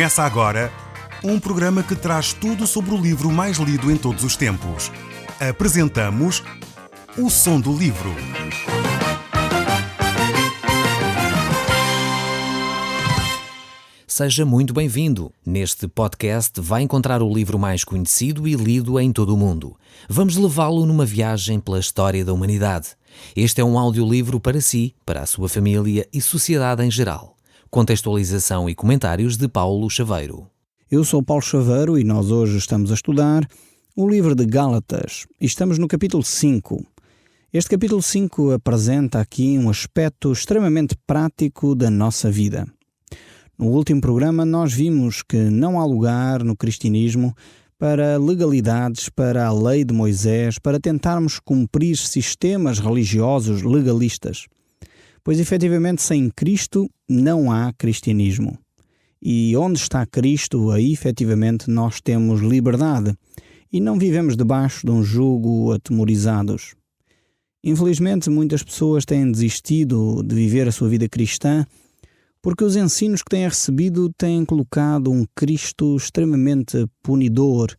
Começa agora um programa que traz tudo sobre o livro mais lido em todos os tempos. Apresentamos O Som do Livro. Seja muito bem-vindo. Neste podcast vai encontrar o livro mais conhecido e lido em todo o mundo. Vamos levá-lo numa viagem pela história da humanidade. Este é um audiolivro para si, para a sua família e sociedade em geral. Contextualização e comentários de Paulo Chaveiro. Eu sou Paulo Chaveiro e nós hoje estamos a estudar o livro de Gálatas e estamos no capítulo 5. Este capítulo 5 apresenta aqui um aspecto extremamente prático da nossa vida. No último programa nós vimos que não há lugar no cristianismo para legalidades, para a lei de Moisés, para tentarmos cumprir sistemas religiosos legalistas. Pois efetivamente sem Cristo não há cristianismo. E onde está Cristo, aí efetivamente nós temos liberdade e não vivemos debaixo de um jugo atemorizados. Infelizmente muitas pessoas têm desistido de viver a sua vida cristã porque os ensinos que têm recebido têm colocado um Cristo extremamente punidor,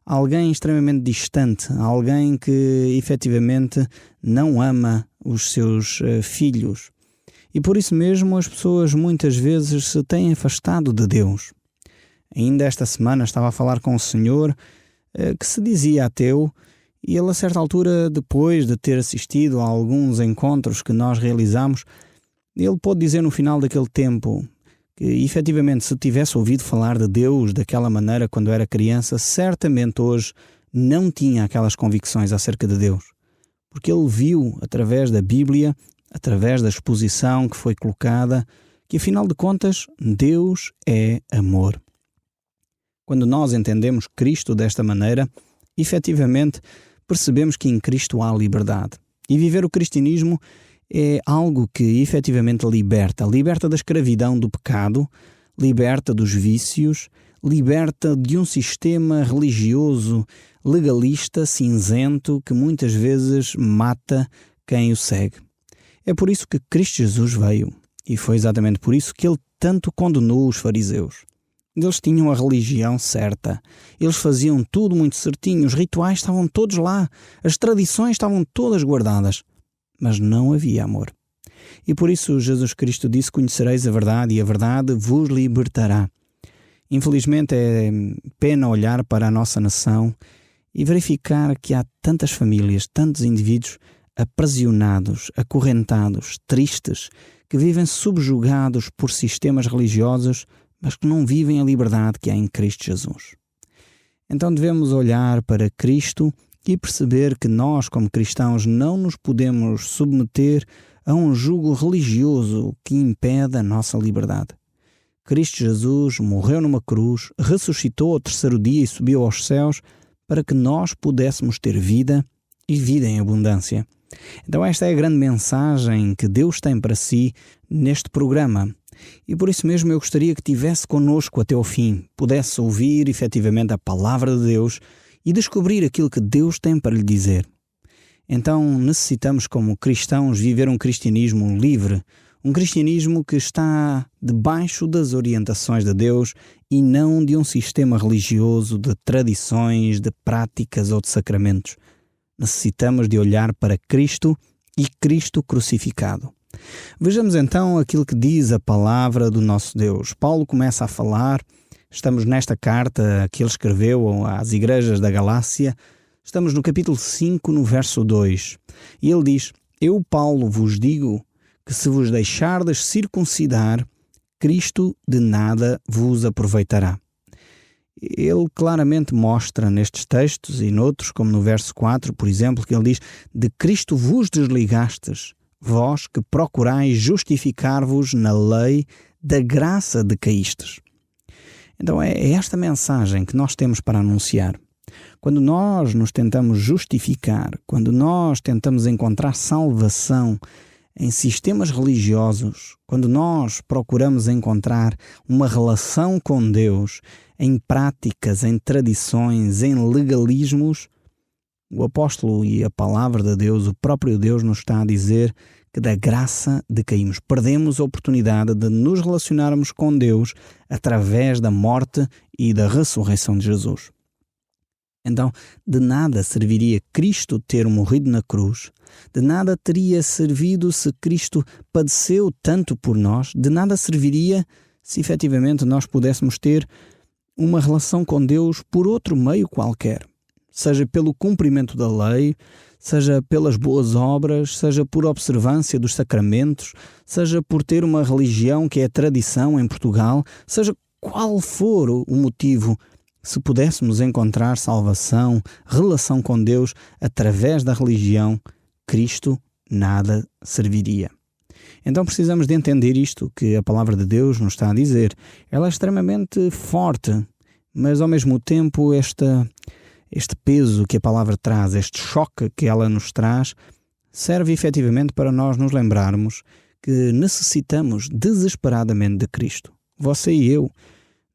alguém extremamente distante, alguém que efetivamente não ama os seus filhos. E por isso mesmo as pessoas muitas vezes se têm afastado de Deus. Ainda esta semana estava a falar com um senhor que se dizia ateu e ele a certa altura, depois de ter assistido a alguns encontros que nós realizamos, ele pôde dizer no final daquele tempo que efetivamente se tivesse ouvido falar de Deus daquela maneira quando era criança, certamente hoje não tinha aquelas convicções acerca de Deus. Porque ele viu através da Bíblia, através da exposição que foi colocada, que afinal de contas Deus é amor. Quando nós entendemos Cristo desta maneira, efetivamente percebemos que em Cristo há liberdade. E viver o cristianismo é algo que efetivamente liberta da escravidão do pecado, liberta dos vícios, liberta de um sistema religioso legalista, cinzento, que muitas vezes mata quem o segue. É por isso que Cristo Jesus veio, e foi exatamente por isso que ele tanto condenou os fariseus. Eles tinham a religião certa, eles faziam tudo muito certinho, os rituais estavam todos lá, as tradições estavam todas guardadas, mas não havia amor. E por isso Jesus Cristo disse: conhecereis a verdade e a verdade vos libertará. Infelizmente é pena olhar para a nossa nação e verificar que há tantas famílias, tantos indivíduos aprisionados, acorrentados, tristes, que vivem subjugados por sistemas religiosos, mas que não vivem a liberdade que há em Cristo Jesus. Então devemos olhar para Cristo e perceber que nós, como cristãos, não nos podemos submeter a um jugo religioso que impede a nossa liberdade. Cristo Jesus morreu numa cruz, ressuscitou ao terceiro dia e subiu aos céus para que nós pudéssemos ter vida e vida em abundância. Então esta é a grande mensagem que Deus tem para si neste programa. E por isso mesmo eu gostaria que estivesse connosco até ao fim, pudesse ouvir efetivamente a palavra de Deus e descobrir aquilo que Deus tem para lhe dizer. Então necessitamos, como cristãos, viver um cristianismo livre, um cristianismo que está debaixo das orientações de Deus e não de um sistema religioso de tradições, de práticas ou de sacramentos. Necessitamos de olhar para Cristo e Cristo crucificado. Vejamos então aquilo que diz a palavra do nosso Deus. Paulo começa a falar, estamos nesta carta que ele escreveu às igrejas da Galácia, estamos no capítulo 5, no verso 2. E ele diz: eu, Paulo, vos digo que se vos deixardes circuncidar, Cristo de nada vos aproveitará. Ele claramente mostra nestes textos e noutros, como no verso 4, por exemplo, que ele diz: de Cristo vos desligastes, vós que procurais justificar-vos na lei da graça de caístes. Então é esta mensagem que nós temos para anunciar. Quando nós nos tentamos justificar, quando nós tentamos encontrar salvação em sistemas religiosos, quando nós procuramos encontrar uma relação com Deus em práticas, em tradições, em legalismos, o apóstolo e a palavra de Deus, o próprio Deus nos está a dizer que da graça decaímos. Perdemos a oportunidade de nos relacionarmos com Deus através da morte e da ressurreição de Jesus. Então, de nada serviria Cristo ter morrido na cruz, de nada teria servido se Cristo padeceu tanto por nós, de nada serviria se efetivamente nós pudéssemos ter uma relação com Deus por outro meio qualquer, seja pelo cumprimento da lei, seja pelas boas obras, seja por observância dos sacramentos, seja por ter uma religião que é tradição em Portugal, seja qual for o motivo. Se pudéssemos encontrar salvação, relação com Deus através da religião, Cristo nada serviria. Então precisamos de entender isto que a palavra de Deus nos está a dizer. Ela é extremamente forte, mas ao mesmo tempo este peso que a palavra traz, este choque que ela nos traz, serve efetivamente para nós nos lembrarmos que necessitamos desesperadamente de Cristo. Você e eu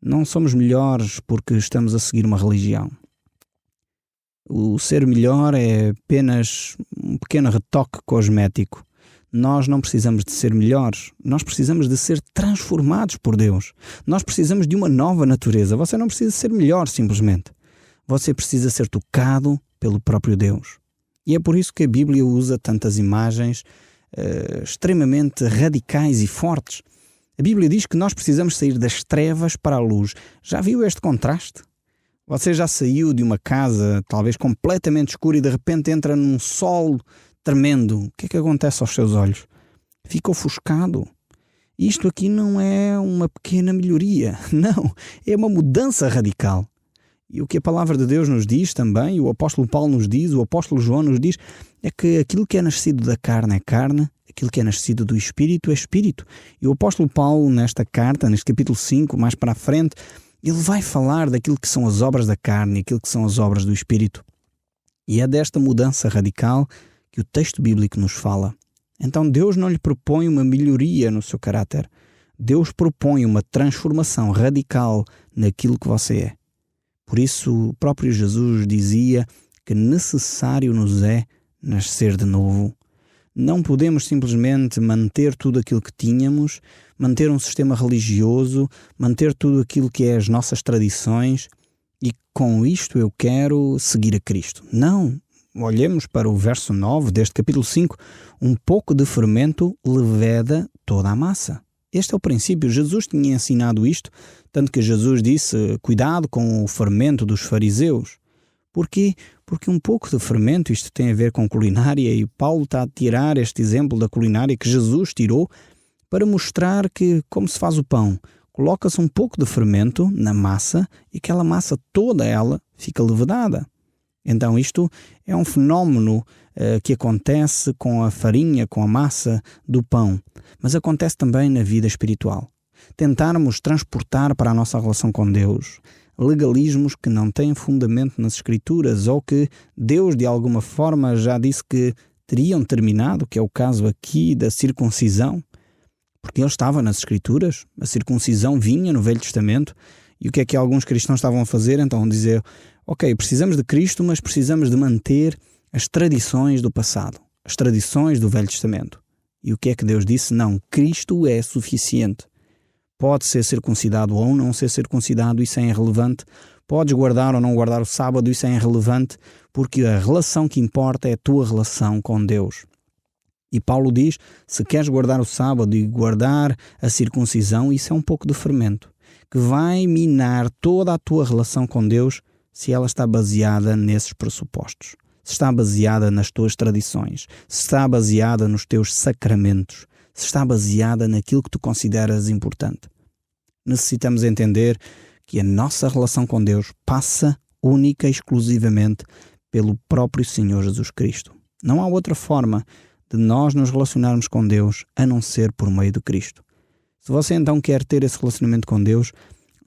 não somos melhores porque estamos a seguir uma religião. O ser melhor é apenas um pequeno retoque cosmético. Nós não precisamos de ser melhores. Nós precisamos de ser transformados por Deus. Nós precisamos de uma nova natureza. Você não precisa ser melhor simplesmente. Você precisa ser tocado pelo próprio Deus. E é por isso que a Bíblia usa tantas imagens extremamente radicais e fortes. A Bíblia diz que nós precisamos sair das trevas para a luz. Já viu este contraste? Você já saiu de uma casa talvez completamente escura e de repente entra num sol tremendo. O que é que acontece aos seus olhos? Fica ofuscado. Isto aqui não é uma pequena melhoria. Não, é uma mudança radical. E o que a palavra de Deus nos diz também, o apóstolo Paulo nos diz, o apóstolo João nos diz, é que aquilo que é nascido da carne é carne, aquilo que é nascido do Espírito é Espírito. E o apóstolo Paulo, nesta carta, neste capítulo 5, mais para a frente, ele vai falar daquilo que são as obras da carne e aquilo que são as obras do Espírito. E é desta mudança radical que o texto bíblico nos fala. Então Deus não lhe propõe uma melhoria no seu caráter. Deus propõe uma transformação radical naquilo que você é. Por isso, o próprio Jesus dizia que necessário nos é nascer de novo. Não podemos simplesmente manter tudo aquilo que tínhamos, manter um sistema religioso, manter tudo aquilo que é as nossas tradições e com isto eu quero seguir a Cristo. Não! Olhemos para o verso 9 deste capítulo 5. Um pouco de fermento leveda toda a massa. Este é o princípio. Jesus tinha ensinado isto, tanto que Jesus disse, cuidado com o fermento dos fariseus. Porquê? Porque um pouco de fermento, isto tem a ver com culinária, e Paulo está a tirar este exemplo da culinária que Jesus tirou para mostrar que, como se faz o pão, coloca-se um pouco de fermento na massa e aquela massa toda ela fica levedada. Então isto é um fenómeno que acontece com a farinha, com a massa do pão, mas acontece também na vida espiritual. Tentarmos transportar para a nossa relação com Deus legalismos que não têm fundamento nas Escrituras ou que Deus de alguma forma já disse que teriam terminado, que é o caso aqui da circuncisão, porque ele estava nas Escrituras, a circuncisão vinha no Velho Testamento, e o que é que alguns cristãos estavam a fazer? Então dizer, ok, precisamos de Cristo, mas precisamos de manter as tradições do passado, as tradições do Velho Testamento. E o que é que Deus disse? Não, Cristo é suficiente. Pode ser circuncidado ou não ser circuncidado, isso é irrelevante. Podes guardar ou não guardar o sábado, isso é irrelevante, porque a relação que importa é a tua relação com Deus. E Paulo diz, se queres guardar o sábado e guardar a circuncisão, isso é um pouco de fermento, que vai minar toda a tua relação com Deus se ela está baseada nesses pressupostos. Se está baseada nas tuas tradições, se está baseada nos teus sacramentos, se está baseada naquilo que tu consideras importante. Necessitamos entender que a nossa relação com Deus passa única e exclusivamente pelo próprio Senhor Jesus Cristo. Não há outra forma de nós nos relacionarmos com Deus a não ser por meio de Cristo. Se você então quer ter esse relacionamento com Deus,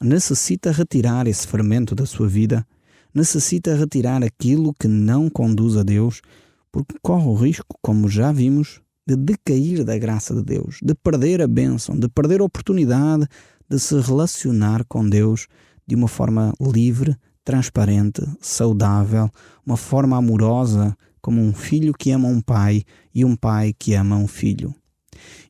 necessita retirar esse fermento da sua vida, necessita retirar aquilo que não conduz a Deus, porque corre o risco, como já vimos, de decair da graça de Deus, de perder a bênção, de perder a oportunidade de se relacionar com Deus de uma forma livre, transparente, saudável, uma forma amorosa, como um filho que ama um pai e um pai que ama um filho.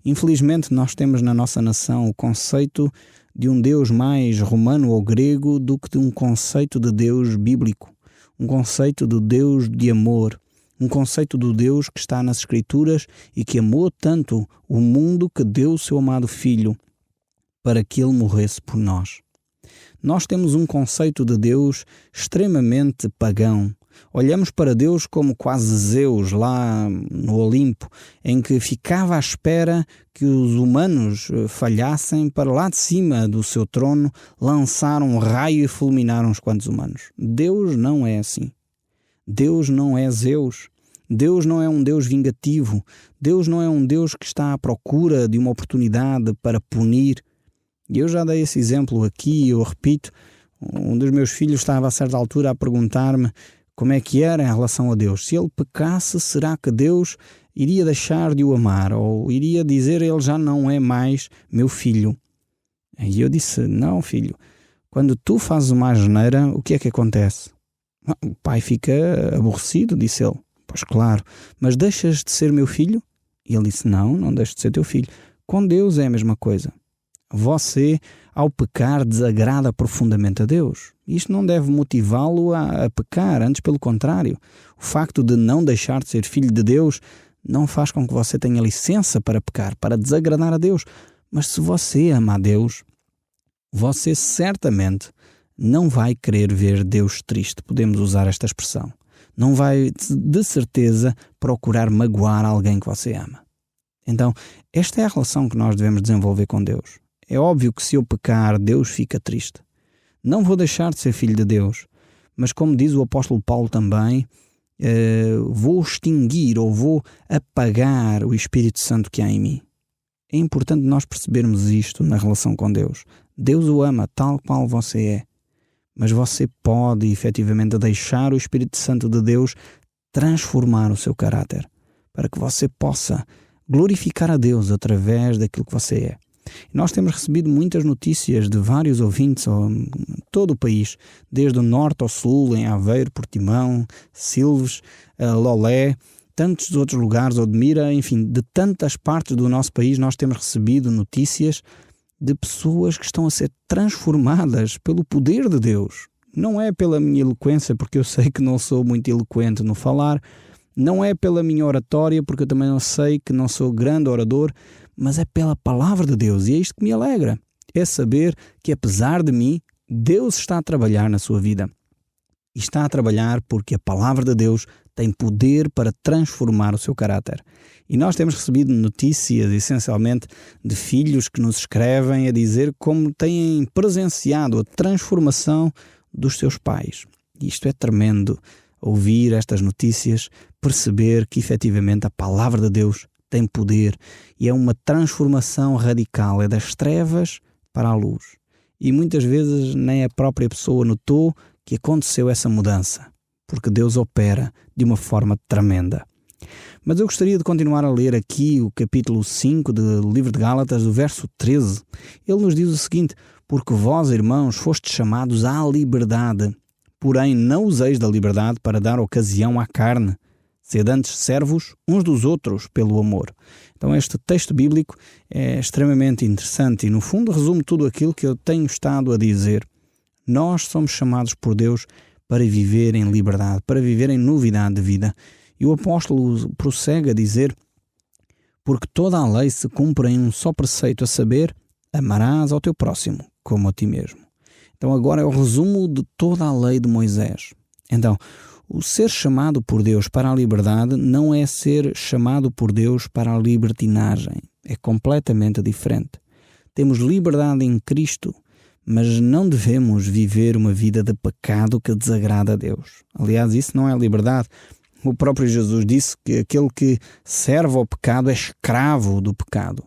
Infelizmente, nós temos na nossa nação o conceito de um Deus mais romano ou grego do que de um conceito de Deus bíblico, um conceito de Deus de amor, um conceito do Deus que está nas Escrituras e que amou tanto o mundo que deu o seu amado Filho para que ele morresse por nós. Nós temos um conceito de Deus extremamente pagão. Olhamos para Deus como quase Zeus lá no Olimpo, em que ficava à espera que os humanos falhassem para lá de cima do seu trono lançar um raio e fulminar uns quantos humanos. Deus não é assim. Deus não é Zeus. Deus não é um Deus vingativo. Deus não é um Deus que está à procura de uma oportunidade para punir. E eu já dei esse exemplo aqui, eu repito, um dos meus filhos estava a certa altura a perguntar-me como é que era em relação a Deus. Se ele pecasse, será que Deus iria deixar de o amar? Ou iria dizer ele já não é mais meu filho? E eu disse, não filho, quando tu fazes uma asneira, o que é que acontece? O pai fica aborrecido, disse ele. Pois claro, mas deixas de ser meu filho? E ele disse, não deixo de ser teu filho. Com Deus é a mesma coisa. Você, ao pecar, desagrada profundamente a Deus. Isto não deve motivá-lo a pecar, antes pelo contrário. O facto de não deixar de ser filho de Deus não faz com que você tenha licença para pecar, para desagradar a Deus. Mas se você ama a Deus, você certamente não vai querer ver Deus triste. Podemos usar esta expressão. Não vai, de certeza, procurar magoar alguém que você ama. Então, esta é a relação que nós devemos desenvolver com Deus. É óbvio que se eu pecar, Deus fica triste. Não vou deixar de ser filho de Deus, mas como diz o apóstolo Paulo também, vou extinguir ou vou apagar o Espírito Santo que há em mim. É importante nós percebermos isto na relação com Deus. Deus o ama tal qual você é, mas você pode efetivamente deixar o Espírito Santo de Deus transformar o seu caráter, para que você possa glorificar a Deus através daquilo que você é. Nós temos recebido muitas notícias de vários ouvintes em todo o país, desde o norte ao sul, em Aveiro, Portimão, Silves, Lolé, tantos outros lugares, Odmira, enfim, de tantas partes do nosso país nós temos recebido notícias de pessoas que estão a ser transformadas pelo poder de Deus. Não é pela minha eloquência, porque eu sei que não sou muito eloquente no falar, não é pela minha oratória, porque eu também não sei que não sou grande orador, mas é pela palavra de Deus, e é isto que me alegra. É saber que, apesar de mim, Deus está a trabalhar na sua vida. E está a trabalhar porque a palavra de Deus tem poder para transformar o seu caráter. E nós temos recebido notícias, essencialmente, de filhos que nos escrevem a dizer como têm presenciado a transformação dos seus pais. E isto é tremendo, ouvir estas notícias, perceber que, efetivamente, a palavra de Deus tem poder e é uma transformação radical, é das trevas para a luz. E muitas vezes nem a própria pessoa notou que aconteceu essa mudança, porque Deus opera de uma forma tremenda. Mas eu gostaria de continuar a ler aqui o capítulo 5 do livro de Gálatas, do verso 13. Ele nos diz o seguinte: porque vós, irmãos, fostes chamados à liberdade, porém não useis da liberdade para dar ocasião à carne, sede antes servos uns dos outros pelo amor. Então este texto bíblico é extremamente interessante e no fundo resume tudo aquilo que eu tenho estado a dizer. Nós somos chamados por Deus para viver em liberdade, para viver em novidade de vida. E o apóstolo prossegue a dizer: porque toda a lei se cumpre em um só preceito, a saber, amarás ao teu próximo como a ti mesmo. Então agora é o resumo de toda a lei de Moisés. Então, o ser chamado por Deus para a liberdade não é ser chamado por Deus para a libertinagem. É completamente diferente. Temos liberdade em Cristo, mas não devemos viver uma vida de pecado que desagrada a Deus. Aliás, isso não é liberdade. O próprio Jesus disse que aquele que serve ao pecado é escravo do pecado.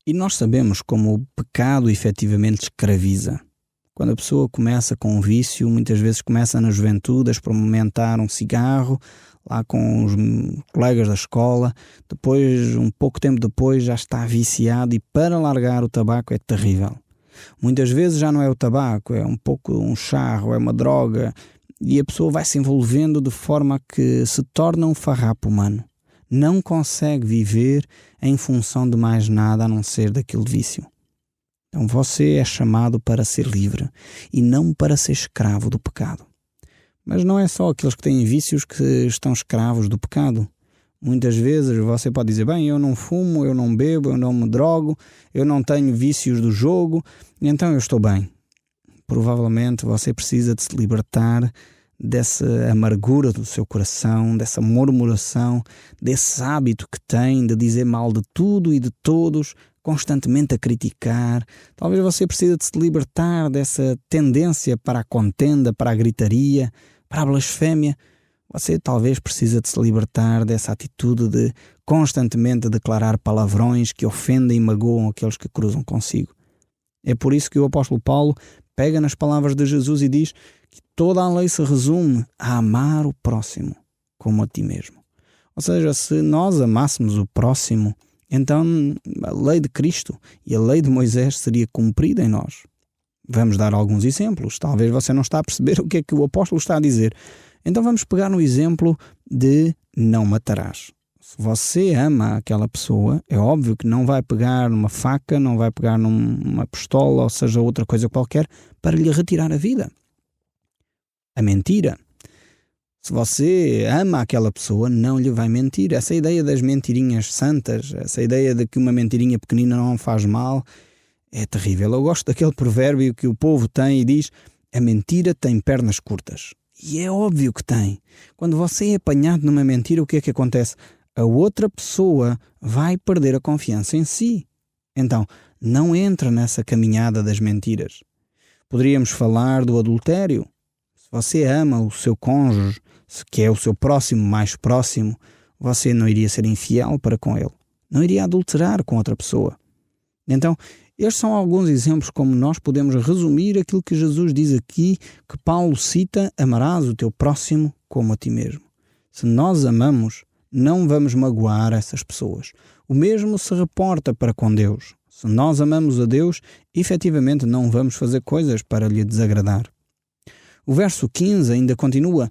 E nós sabemos como o pecado efetivamente escraviza. Quando a pessoa começa com um vício, muitas vezes começa na juventude a experimentar um cigarro, lá com os colegas da escola, depois, um pouco tempo depois, já está viciado e para largar o tabaco é terrível. Muitas vezes já não é o tabaco, é um pouco um charro, é uma droga, e a pessoa vai se envolvendo de forma que se torna um farrapo humano. Não consegue viver em função de mais nada a não ser daquele vício. Então você é chamado para ser livre e não para ser escravo do pecado. Mas não é só aqueles que têm vícios que estão escravos do pecado. Muitas vezes você pode dizer, bem, eu não fumo, eu não bebo, eu não me drogo, eu não tenho vícios do jogo, então eu estou bem. Provavelmente você precisa de se libertar dessa amargura do seu coração, dessa murmuração, desse hábito que tem de dizer mal de tudo e de todos, constantemente a criticar. Talvez você precise de se libertar dessa tendência para a contenda, para a gritaria, para a blasfémia. Você talvez precisa de se libertar dessa atitude de constantemente declarar palavrões que ofendem e magoam aqueles que cruzam consigo. É por isso que o apóstolo Paulo pega nas palavras de Jesus e diz que toda a lei se resume a amar o próximo como a ti mesmo. Ou seja, se nós amássemos o próximo, então a lei de Cristo e a lei de Moisés seria cumprida em nós. Vamos dar alguns exemplos. Talvez você não está a perceber o que é que o apóstolo está a dizer. Então vamos pegar no exemplo de não matarás. Se você ama aquela pessoa, é óbvio que não vai pegar numa faca, não vai pegar numa pistola, ou seja, outra coisa qualquer, para lhe retirar a vida. A mentira. Se você ama aquela pessoa, não lhe vai mentir. Essa ideia das mentirinhas santas, essa ideia de que uma mentirinha pequenina não faz mal, é terrível. Eu gosto daquele provérbio que o povo tem e diz: a mentira tem pernas curtas. E é óbvio que tem. Quando você é apanhado numa mentira, o que é que acontece? A outra pessoa vai perder a confiança em si. Então, não entra nessa caminhada das mentiras. Poderíamos falar do adultério. Se você ama o seu cônjuge, que é o seu próximo mais próximo, você não iria ser infiel para com ele. Não iria adulterar com outra pessoa. Então, estes são alguns exemplos como nós podemos resumir aquilo que Jesus diz aqui, que Paulo cita: amarás o teu próximo como a ti mesmo. Se nós amamos, não vamos magoar essas pessoas. O mesmo se reporta para com Deus. Se nós amamos a Deus, efetivamente não vamos fazer coisas para lhe desagradar. O verso 15 ainda continua: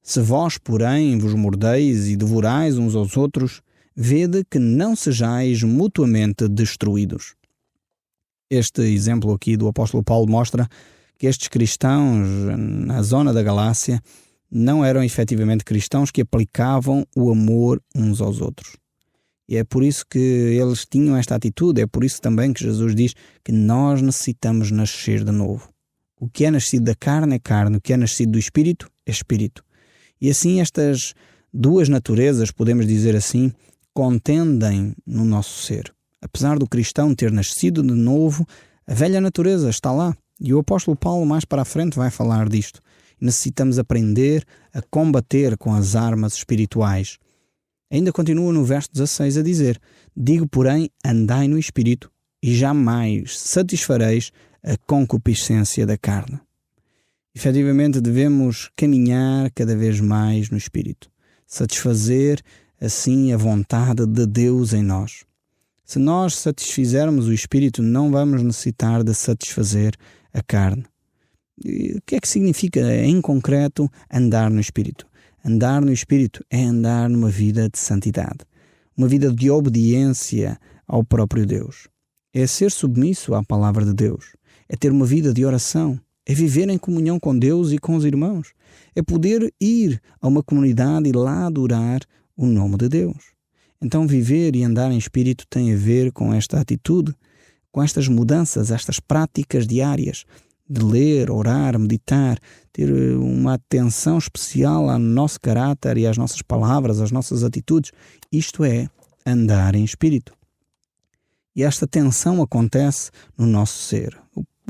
se vós, porém, vos mordeis e devorais uns aos outros, vede que não sejais mutuamente destruídos. Este exemplo aqui do apóstolo Paulo mostra que estes cristãos na zona da Galácia não eram efetivamente cristãos que aplicavam o amor uns aos outros. E é por isso que eles tinham esta atitude, é por isso também que Jesus diz que nós necessitamos nascer de novo. O que é nascido da carne é carne, o que é nascido do Espírito é Espírito. E assim estas duas naturezas, podemos dizer assim, contendem no nosso ser. Apesar do cristão ter nascido de novo, a velha natureza está lá. E o apóstolo Paulo mais para a frente vai falar disto. Necessitamos aprender a combater com as armas espirituais. Ainda continua no verso 16 a dizer: digo, porém, andai no Espírito e jamais satisfareis a concupiscência da carne. Efetivamente devemos caminhar cada vez mais no Espírito, satisfazer assim a vontade de Deus em nós. Se nós satisfizermos o Espírito, não vamos necessitar de satisfazer a carne. E o que é que significa, em concreto, andar no Espírito? Andar no Espírito é andar numa vida de santidade, uma vida de obediência ao próprio Deus. É ser submisso à palavra de Deus, é ter uma vida de oração, é viver em comunhão com Deus e com os irmãos, é poder ir a uma comunidade e lá adorar o nome de Deus. Então viver e andar em Espírito tem a ver com esta atitude, com estas mudanças, estas práticas diárias de ler, orar, meditar, ter uma atenção especial ao nosso caráter e às nossas palavras, às nossas atitudes. Isto é andar em Espírito. E esta tensão acontece no nosso ser.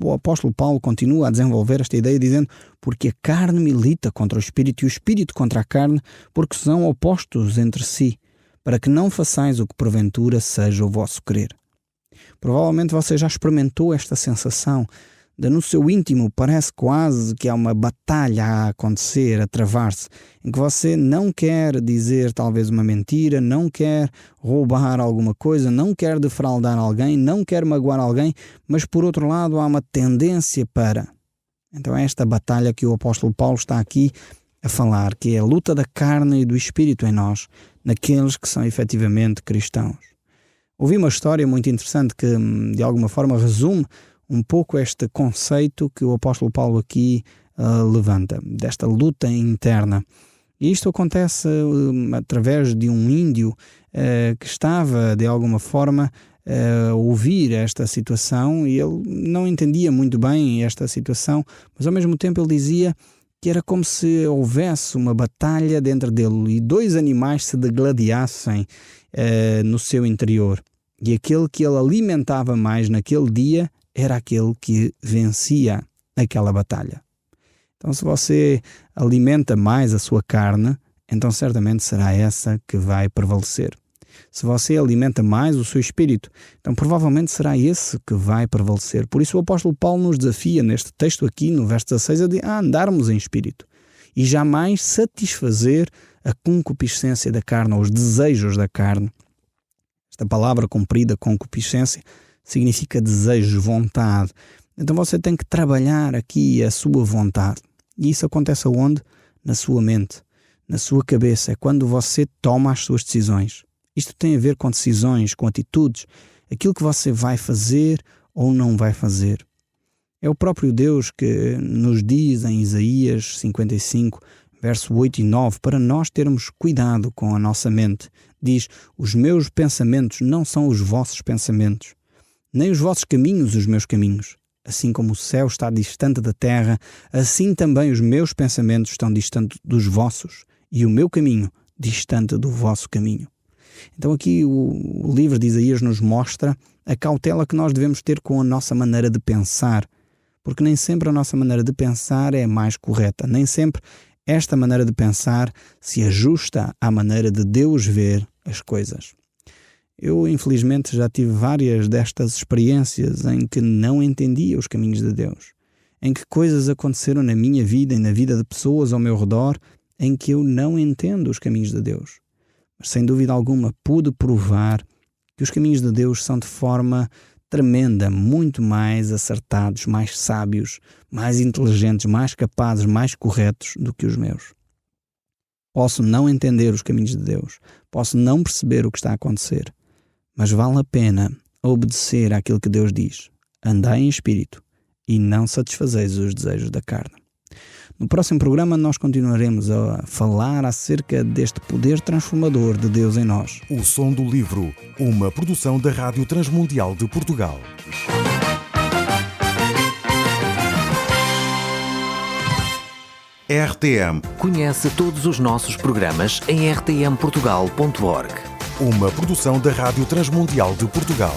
O apóstolo Paulo continua a desenvolver esta ideia dizendo: porque a carne milita contra o Espírito e o Espírito contra a carne, porque são opostos entre si, para que não façais o que porventura seja o vosso querer. Provavelmente você já experimentou esta sensação de no seu íntimo parece quase que há uma batalha a acontecer, a travar-se, em que você não quer dizer talvez uma mentira, não quer roubar alguma coisa, não quer defraudar alguém, não quer magoar alguém, mas por outro lado há uma tendência para. Então é esta batalha que o apóstolo Paulo está aqui a falar, que é a luta da carne e do espírito em nós, naqueles que são efetivamente cristãos. Ouvi uma história muito interessante que, de alguma forma, resume um pouco este conceito que o apóstolo Paulo aqui levanta, desta luta interna. E isto acontece através de um índio que estava, de alguma forma, a ouvir esta situação, e ele não entendia muito bem esta situação, mas ao mesmo tempo ele dizia que era como se houvesse uma batalha dentro dele e dois animais se degladiassem no seu interior. E aquele que ele alimentava mais naquele dia era aquele que vencia aquela batalha. Então, se você alimenta mais a sua carne, então certamente será essa que vai prevalecer. Se você alimenta mais o seu espírito, então provavelmente será esse que vai prevalecer. Por isso o apóstolo Paulo nos desafia neste texto aqui, no verso 16, a andarmos em espírito e jamais satisfazer a concupiscência da carne, ou os desejos da carne. Esta palavra comprida, concupiscência, significa desejo, vontade. Então você tem que trabalhar aqui a sua vontade. E isso acontece aonde? Na sua mente, na sua cabeça. É quando você toma as suas decisões. Isto tem a ver com decisões, com atitudes, aquilo que você vai fazer ou não vai fazer. É o próprio Deus que nos diz em Isaías 55, verso 8 e 9, para nós termos cuidado com a nossa mente. Diz, os meus pensamentos não são os vossos pensamentos, nem os vossos caminhos os meus caminhos. Assim como o céu está distante da terra, assim também os meus pensamentos estão distantes dos vossos, e o meu caminho distante do vosso caminho. Então aqui o livro de Isaías nos mostra a cautela que nós devemos ter com a nossa maneira de pensar, porque nem sempre a nossa maneira de pensar é a mais correta, nem sempre esta maneira de pensar se ajusta à maneira de Deus ver as coisas. Eu, infelizmente, já tive várias destas experiências em que não entendia os caminhos de Deus, em que coisas aconteceram na minha vida e na vida de pessoas ao meu redor em que eu não entendo os caminhos de Deus. Mas, sem dúvida alguma, pude provar que os caminhos de Deus são de forma tremenda, muito mais acertados, mais sábios, mais inteligentes, mais capazes, mais corretos do que os meus. Posso não entender os caminhos de Deus, posso não perceber o que está a acontecer, mas vale a pena obedecer àquilo que Deus diz. Andai em espírito e não satisfazeis os desejos da carne. No próximo programa nós continuaremos a falar acerca deste poder transformador de Deus em nós. O Som do Livro, uma produção da Rádio Transmundial de Portugal. RTM. Conhece todos os nossos programas em rtmportugal.org. Uma produção da Rádio Transmundial de Portugal.